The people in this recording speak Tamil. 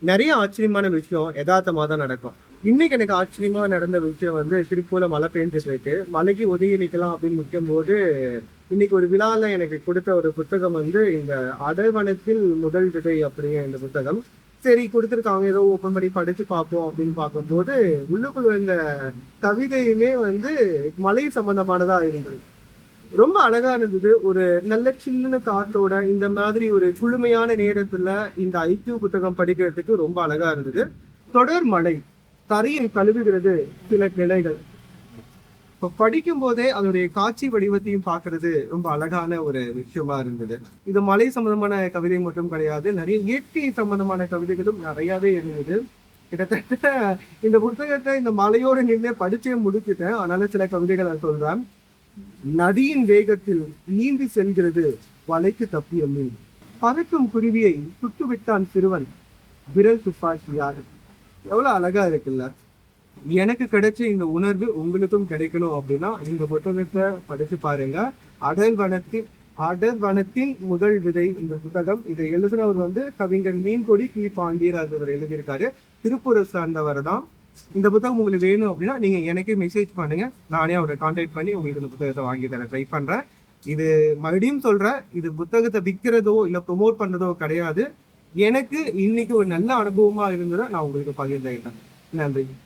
நிறைய ஆச்சரியமான விஷயம் யதார்த்தமா தான் நடக்கும். இன்னைக்கு எனக்கு ஆச்சரியமா நடந்த விஷயம் வந்து திருப்பூர்ல மழை பெஞ்சிட்டு இருக்கு. மழைக்கு ஒதுங்கி நிக்கலாம் அப்படின்னு நிற்கும் போது இன்னைக்கு ஒரு விழால எனக்கு கொடுத்த ஒரு புத்தகம் வந்து இந்த அடர்வனத்தில் முதல் விதை அப்படிங்கிற இந்த புத்தகம். சரி கொடுத்துருக்காங்க, ஏதோ ஓப்பன் பண்ணி படிச்சு பார்ப்போம் அப்படின்னு பார்க்கும்போது உள்ளுக்குள்ள இந்த கவிதையுமே வந்து மழை சம்பந்தமானதா இருந்தது. ரொம்ப அழகா இருந்தது. ஒரு நல்ல சின்ன காத்தோட இந்த மாதிரி ஒரு குளுமையான நேரத்துல இந்த ஐக்கிய புத்தகம் படிக்கிறதுக்கு ரொம்ப அழகா இருந்தது. தொடர் மழை தரையை கழுவுகிறது சில கிளைகள். இப்ப படிக்கும் போதே அதனுடைய காட்சி வடிவத்தையும் பார்க்கிறது ரொம்ப அழகான ஒரு விஷயமா இருந்தது. இது மலை சம்பந்தமான கவிதை மட்டும் கிடையாது, நிறைய இயற்கை சம்பந்தமான கவிதைகளும் நிறையவே இருந்தது. கிட்டத்தட்ட இந்த புத்தகத்தை இந்த மலையோடு நின்று படிச்சே முடிச்சுட்டேன். அதனால சில கவிதைகள் நான் சொல்றேன். நதியின் வேகத்தில் நீந்தி செல்கிறது வலைக்கு தப்பிய மீன். பறக்கும் குருவியை சுட்டு விட்டான் சிறுவன் விரல் துப்பாக்கியாக. எவ்வளவு அழகா இருக்குல்ல. எனக்கு கிடைச்ச இந்த உணர்வு உங்களுக்கும் கிடைக்கணும் அப்படின்னா இந்த புத்தகத்தை படிச்சு பாருங்க. அடர் வனத்தின் அடர் வனத்தின் முதல் விதை இந்த புத்தகம். இதை எழுதுனவர் வந்து கவிஞர் மீன்கொடி கி பாண்டியராஜ் அவர் எழுதியிருக்காரு. திருப்பூரை சார்ந்தவர் தான். இந்த புத்தகம் உங்களுக்கு வேணும் அப்படின்னா நீங்க எனக்கு மெசேஜ் பண்ணுங்க, நானே அவரை கான்டாக்ட் பண்ணி உங்களுக்கு இந்த புத்தகத்தை வாங்கி தர ட்ரை பண்றேன். இது மறுபடியும் சொல்றேன், இது புத்தகத்தை விற்கிறதோ இல்ல ப்ரொமோட் பண்றதோ கிடையாது. எனக்கு இன்னைக்கு ஒரு நல்ல அனுபவமா இருந்ததை நான் உங்களுக்கு பகிர்ந்தேன். நன்றி.